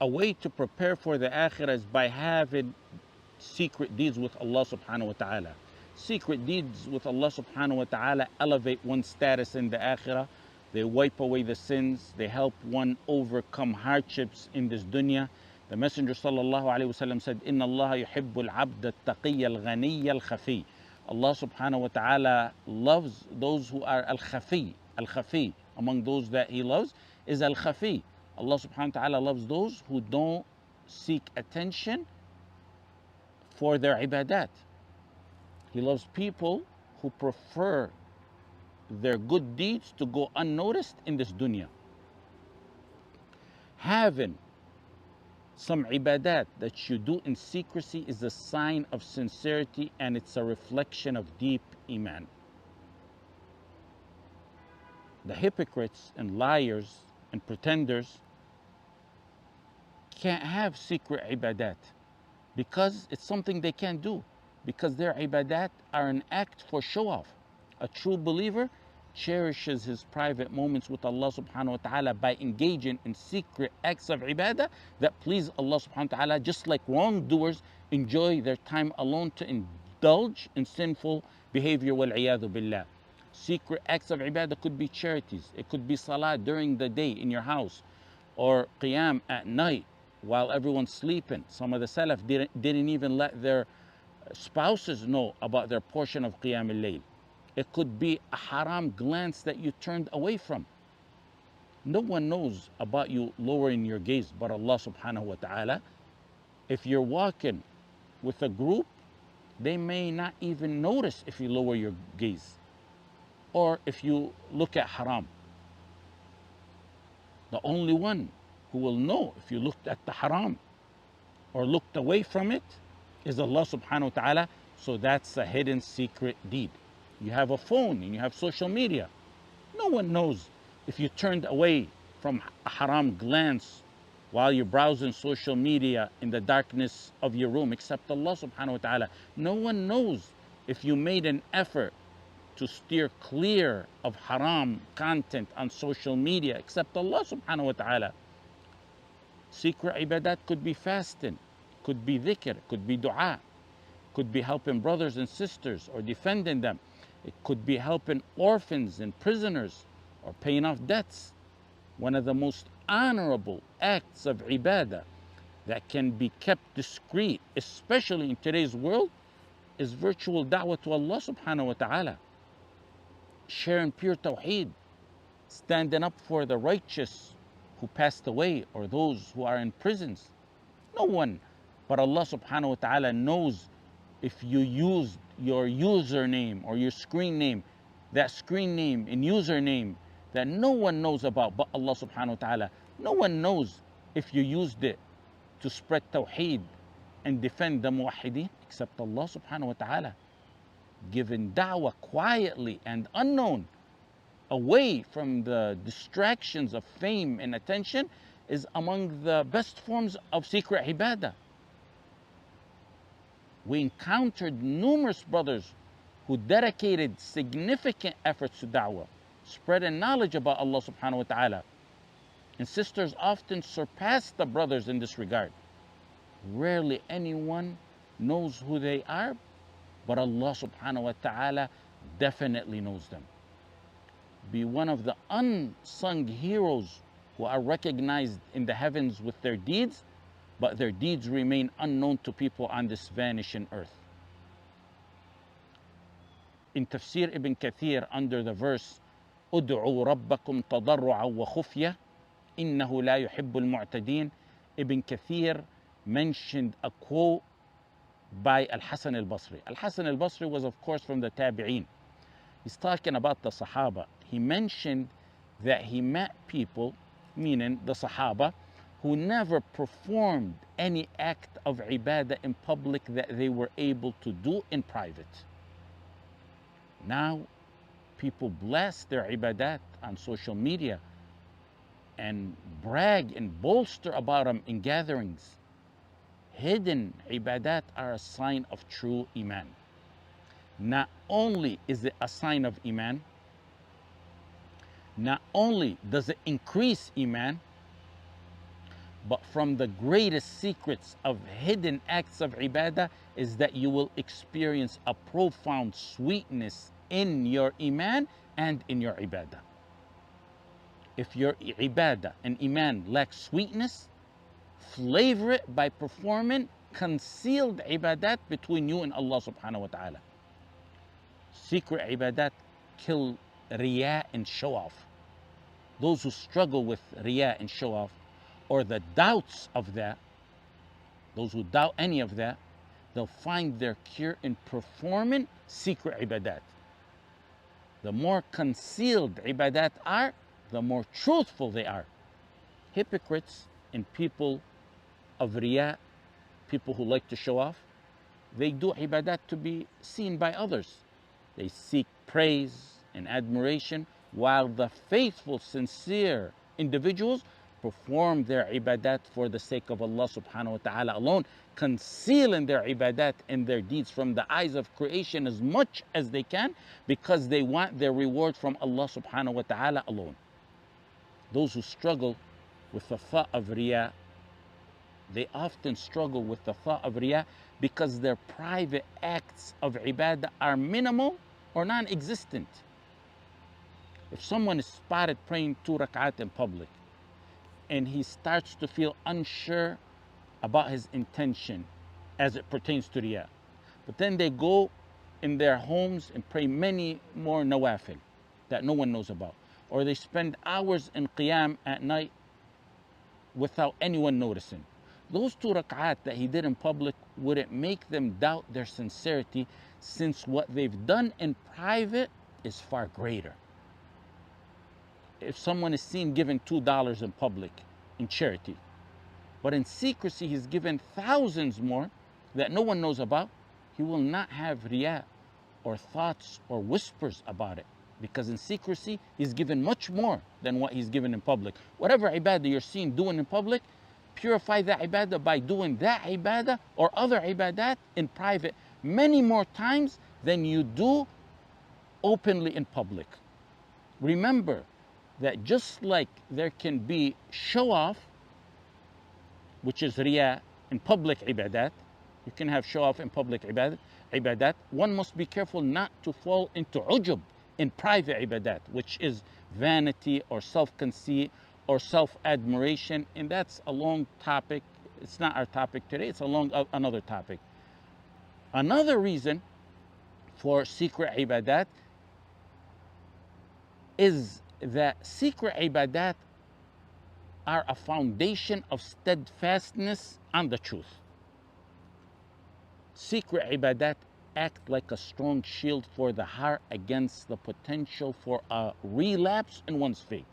a way to prepare for the akhirah is by having secret deeds with Allah subhanahu wa ta'ala. Secret deeds with Allah subhanahu wa ta'ala elevate one's status in the akhirah. They wipe away the sins. They help one overcome hardships in this dunya. The Messenger sallallahu alayhi wa sallam said, Inna Allah yuhibbul abda taqiyya al-ghaniyya al-khafi. Allah subhanahu wa ta'ala loves those who are al-khafi. Al-khafi, among those that He loves, is al-khafi. Allah subhanahu wa ta'ala loves those who don't seek attention for their ibadat. He loves people who prefer their good deeds to go unnoticed in this dunya. Having some ibadat that you do in secrecy is a sign of sincerity, and it's a reflection of deep iman. The hypocrites and liars and pretenders can't have secret ibadat because it's something they can't do, because their ibadat are an act for show off. A true believer cherishes his private moments with Allah subhanahu wa ta'ala by engaging in secret acts of ibadah that please Allah subhanahu wa ta'ala, just like wrongdoers enjoy their time alone to indulge in sinful behavior, wal iyadhu billah. Secret acts of ibadah could be charities, it could be salah during the day in your house, or qiyam at night while everyone's sleeping. Some of the salaf didn't even let their spouses know about their portion of qiyam al-layl. It could be a haram glance that you turned away from. No one knows about you lowering your gaze but Allah subhanahu wa ta'ala. If you're walking with a group, they may not even notice if you lower your gaze or if you look at haram. The only one who will know if you looked at the haram or looked away from it is Allah subhanahu wa ta'ala. So that's a hidden secret deed. You have a phone and you have social media. No one knows if you turned away from a haram glance while you're browsing social media in the darkness of your room except Allah subhanahu wa ta'ala. No one knows if you made an effort to steer clear of haram content on social media except Allah subhanahu wa ta'ala. Secret ibadat could be fasting, could be dhikr, could be dua, could be helping brothers and sisters or defending them. It could be helping orphans and prisoners or paying off debts. One of the most honorable acts of ibadah that can be kept discreet, especially in today's world, is virtual da'wah to Allah subhanahu wa ta'ala. Sharing pure tawheed, standing up for the righteous who passed away or those who are in prisons. No one but Allah subhanahu wa ta'ala knows if you used your username or your screen name, that screen name and username that no one knows about but Allah subhanahu wa ta'ala. No one knows if you used it to spread tawheed and defend the muwahhideen except Allah subhanahu wa ta'ala. Giving da'wah quietly and unknown, away from the distractions of fame and attention, is among the best forms of secret ibadah. We encountered numerous brothers who dedicated significant efforts to da'wah, spreading knowledge about Allah subhanahu wa ta'ala. And sisters often surpass the brothers in this regard. Rarely anyone knows who they are, but Allah subhanahu wa ta'ala definitely knows them. Be one of the unsung heroes who are recognized in the heavens with their deeds, but their deeds remain unknown to people on this vanishing earth. In Tafsir Ibn Kathir, under the verse, "Ud'u rabbakum tadarru'an wa khufya, innahu la yuhibbul mu'tadin," Ibn Kathir mentioned a quote by Al-Hasan al-Basri. Al-Hasan al-Basri was, of course, from the Tabi'een. He's talking about the Sahaba. He mentioned that he met people, meaning the Sahaba, who never performed any act of ibadah in public that they were able to do in private. Now, people blast their ibadat on social media and brag and bolster about them in gatherings. Hidden ibadat are a sign of true iman. Not only is it a sign of iman, not only does it increase iman, But from the greatest secrets of hidden acts of ibadah is that you will experience a profound sweetness in your iman and in your ibadah. If your ibadah and iman lack sweetness, flavor it by performing concealed ibadat between you and Allah subhanahu wa ta'ala. Secret ibadat kill riya and show off. Those who struggle with riya and show off, or the doubts of that, those who doubt any of that, they'll find their cure in performing secret ibadat. The more concealed ibadat are, the more truthful they are. Hypocrites and people of riya, people who like to show off, they do ibadat to be seen by others. They seek praise and admiration, while the faithful, sincere individuals perform their ibadat for the sake of Allah subhanahu wa ta'ala alone, concealing their ibadat and their deeds from the eyes of creation as much as they can, because they want their reward from Allah subhanahu wa ta'ala alone. Those who struggle with the thought of riya, they often struggle with the thought of riya because their private acts of ibadah are minimal or non-existent. If someone is spotted praying 2 rak'at in public and he starts to feel unsure about his intention as it pertains to riya, but then they go in their homes and pray many more nawafil that no one knows about, or they spend hours in qiyam at night without anyone noticing, those 2 rak'at that he did in public wouldn't make them doubt their sincerity, since what they've done in private is far greater. If someone is seen giving $2 in public in charity, but in secrecy he's given thousands more that no one knows about, he will not have riya or thoughts or whispers about it, because in secrecy he's given much more than what he's given in public. Whatever ibadah you're seen doing in public, purify that ibadah by doing that ibadah or other ibadat in private many more times than you do openly in public. Remember that just like there can be show off, which is riya in public ibadat, you can have show off in public ibadat, one must be careful not to fall into ujub in private ibadat, which is vanity or self-conceit or self-admiration, and that's a long topic. It's not our topic today, it's another topic. Another reason for secret ibadat is that secret ibadat are a foundation of steadfastness on the truth. Secret ibadat act like a strong shield for the heart against the potential for a relapse in one's faith.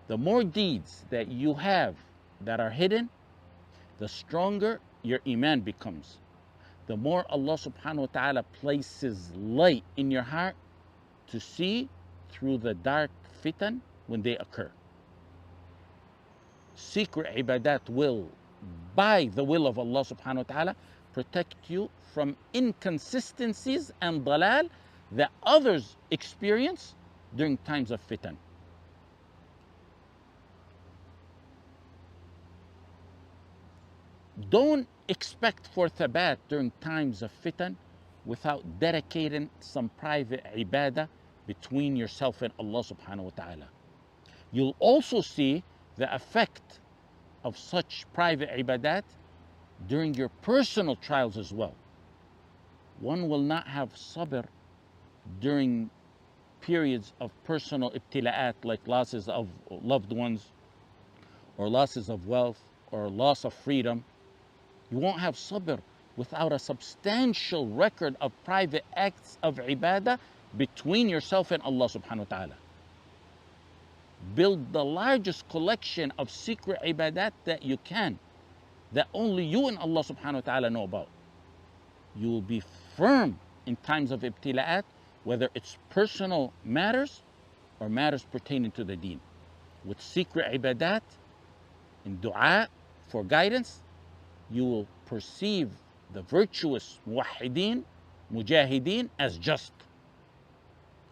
The more deeds that you have that are hidden, the stronger your iman becomes. The more Allah subhanahu wa ta'ala places light in your heart to see through the dark fitan when they occur. Secret ibadat will, by the will of Allah subhanahu wa ta'ala, protect you from inconsistencies and dalal that others experience during times of fitan. Don't expect for thabat during times of fitan without dedicating some private ibadah between yourself and Allah subhanahu wa ta'ala. You'll also see the effect of such private ibadat during your personal trials as well. One will not have sabr during periods of personal ibtila'at, like losses of loved ones or losses of wealth or loss of freedom. You won't have sabr without a substantial record of private acts of ibadah between yourself and Allah subhanahu wa ta'ala. Build the largest collection of secret ibadat that you can, that only you and Allah subhanahu wa ta'ala know about. You will be firm in times of ibtila'at, whether it's personal matters or matters pertaining to the deen. With secret ibadat and dua for guidance, you will perceive the virtuous muwahhideen, mujahideen as just.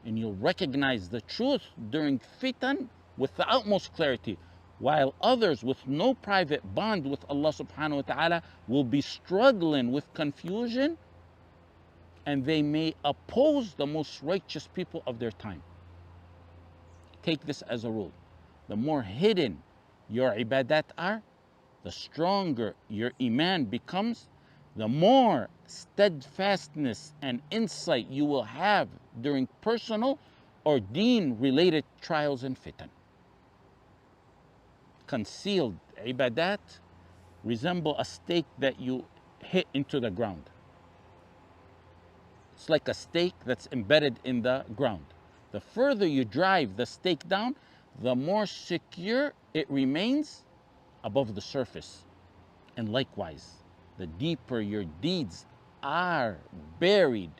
And you'll recognize the truth during fitan with the utmost clarity. while others with no private bond with Allah subhanahu wa ta'ala will be struggling with confusion, and they may oppose the most righteous people of their time. Take this as a rule. The more hidden your ibadat are, the stronger your iman becomes, the more steadfastness and insight you will have during personal or deen-related trials and fitan. Concealed ibadat resemble a stake that you hit into the ground. It's like a stake that's embedded in the ground. The further you drive the stake down, the more secure it remains above the surface. And likewise, the deeper your deeds are buried,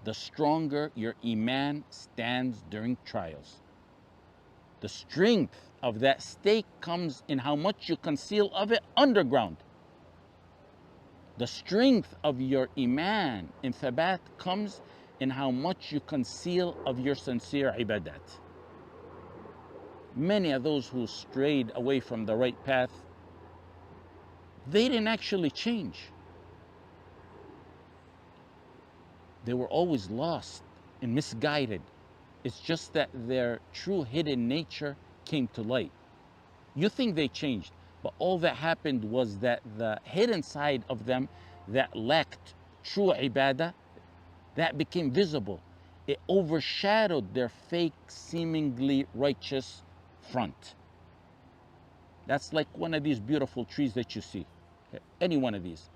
the stronger your iman stands during trials. The strength of that stake comes in how much you conceal of it underground. The strength of your iman in thabat comes in how much you conceal of your sincere ibadat. Many of those who strayed away from the right path, they didn't actually change. They were always lost and misguided. It's just that their true hidden nature came to light. You think they changed, but all that happened was that the hidden side of them that lacked true ibadah, that became visible. It overshadowed their fake, seemingly righteous front. That's like one of these beautiful trees that you see. Any one of these.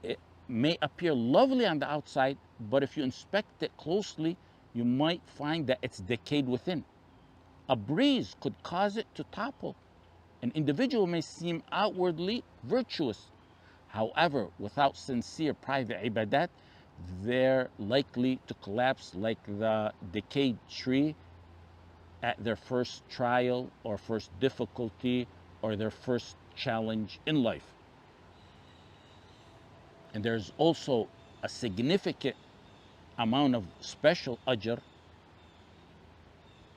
It may appear lovely on the outside, but if you inspect it closely, you might find that it's decayed within. A breeze could cause it to topple. An individual may seem outwardly virtuous. However, without sincere private ibadat, they're likely to collapse like the decayed tree at their first trial or first difficulty or their first challenge in life. And there's also a significant amount of special ajr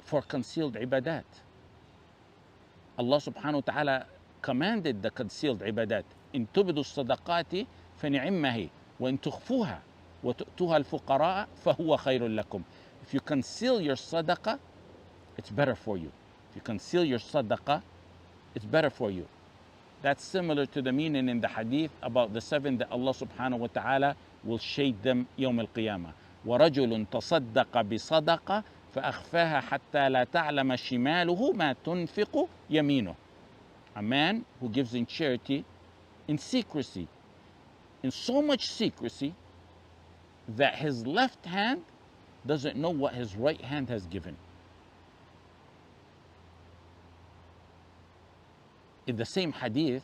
for concealed ibadat. Allah subhanahu wa ta'ala commanded the concealed ibadat. إن تبدوا الصدقات فنعمه وإن تخفوها وتؤتوها الفقراء فهو خير لكم. If you conceal your sadaqah, it's better for you. If you conceal your sadaqah, it's better for you. That's similar to the meaning in the hadith about the seven that Allah subhanahu wa ta'ala will shade them يوم القيامة. ورجل تصدق بصدقة فأخفاها حتى لا تعلم شماله ما تنفق يمينه. A man who gives in charity in secrecy, in so much secrecy that his left hand doesn't know what his right hand has given. In the same hadith,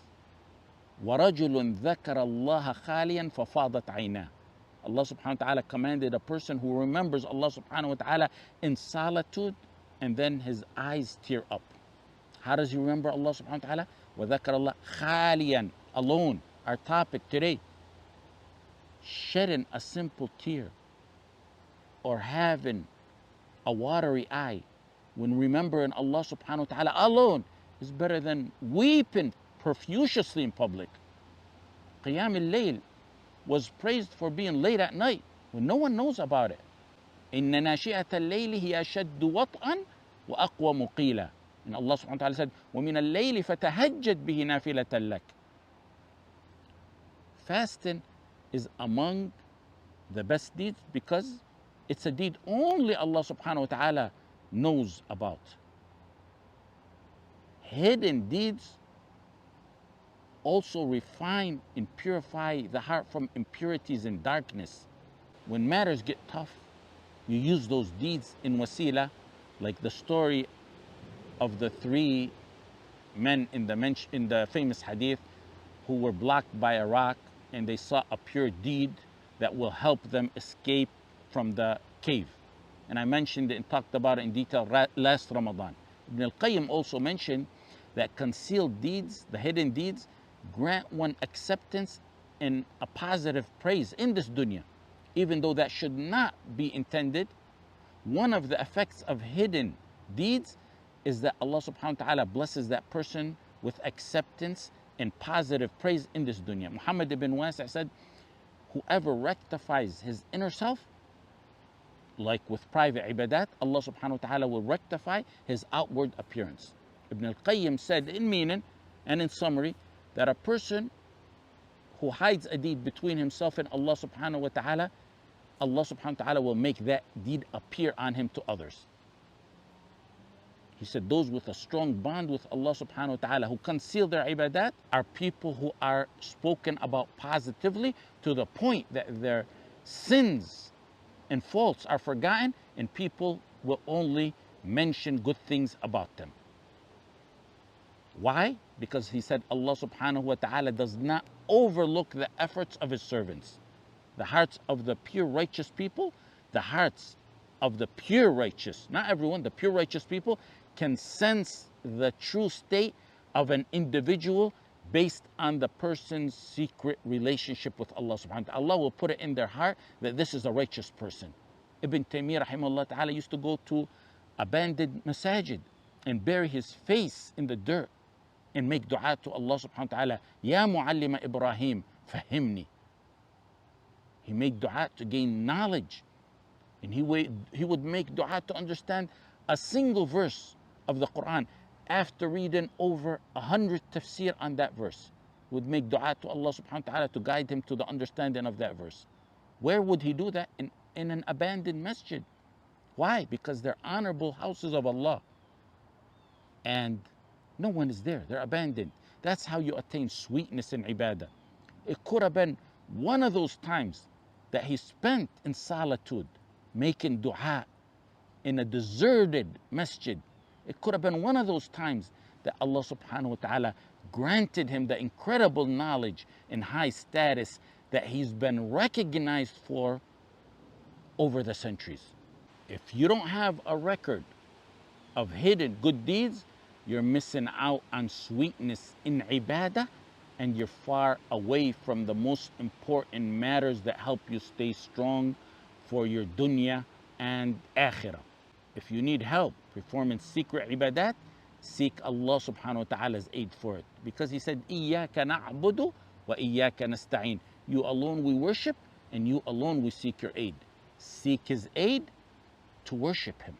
وَرَجُلٌ ذَكَرَ اللَّهَ خَالِيًا فَفَاضَتْ عَيْنَاهُ. Allah subhanahu wa ta'ala commanded a person who remembers Allah subhanahu wa ta'ala in solitude and then his eyes tear up. How does he remember Allah subhanahu wa ta'ala? وَذَكَرَ اللَّهَ خَالِيًا, alone. Our topic today, shedding a simple tear or having a watery eye when remembering Allah subhanahu wa ta'ala alone is better than weeping profusely in public. Qiyam al-Layl was praised for being late at night when no one knows about it. إِنَّ نَاشِئَةَ اللَّيْلِ هِيَ أَشَدُّ وَطْئًا وَأَقْوَمُ قِيلًا. And Allah subhanahu wa ta'ala said, وَمِنَ اللَّيْلِ فَتَهَجَّدْ بِهِ نَافِلَةً لَكَ. Fasting is among the best deeds because it's a deed only Allah subhanahu wa ta'ala knows about. Hidden deeds also refine and purify the heart from impurities and darkness. When matters get tough, you use those deeds in wasila, like the story of the three men in the famous hadith who were blocked by a rock and they saw a pure deed that will help them escape from the cave. And I mentioned it and talked about it in detail last Ramadan. Ibn al-Qayyim also mentioned that concealed deeds, the hidden deeds, grant one acceptance and a positive praise in this dunya. Even though that should not be intended, one of the effects of hidden deeds is that Allah subhanahu wa ta'ala blesses that person with acceptance and positive praise in this dunya. Muhammad ibn Wasi' said, whoever rectifies his inner self, like with private ibadat, Allah subhanahu wa ta'ala will rectify his outward appearance. Ibn al-Qayyim said in meaning and in summary that a person who hides a deed between himself and Allah subhanahu wa ta'ala, Allah subhanahu wa ta'ala will make that deed appear on him to others. He said those with a strong bond with Allah subhanahu wa ta'ala who conceal their ibadat are people who are spoken about positively to the point that their sins and faults are forgotten and people will only mention good things about them. Why? Because he said Allah subhanahu wa ta'ala does not overlook the efforts of his servants. The hearts of the pure righteous people, the hearts of the pure righteous, not everyone, the pure righteous people can sense the true state of an individual based on the person's secret relationship with Allah subhanahu wa ta'ala. Allah will put it in their heart that this is a righteous person. Ibn Taymiyyah rahimahullah ta'ala used to go to abandoned masajid and bury his face in the dirt and make dua to Allah subhanahu wa ta'ala, Ya Muallima Ibrahim, fahimni. He made dua to gain knowledge. And he would make dua to understand a single verse of the Quran after reading over 100 tafsir on that verse. He would make dua to Allah subhanahu wa ta'ala to guide him to the understanding of that verse. Where would he do that? In an abandoned masjid. Why? Because they're honorable houses of Allah. And no one is there. They're abandoned. That's how you attain sweetness in ibadah. It could have been one of those times that he spent in solitude, making dua in a deserted masjid. It could have been one of those times that Allah subhanahu wa ta'ala granted him the incredible knowledge and high status that he's been recognized for over the centuries. If you don't have a record of hidden good deeds, you're missing out on sweetness in ibadah, and you're far away from the most important matters that help you stay strong for your dunya and akhirah. If you need help performing secret ibadat, seek Allah subhanahu wa ta'ala's aid for it. Because he said, إِيَّاكَ نَعْبُدُ وَإِيَّاكَ نَسْتَعِينُ. You alone we worship and you alone we seek your aid. Seek his aid to worship him.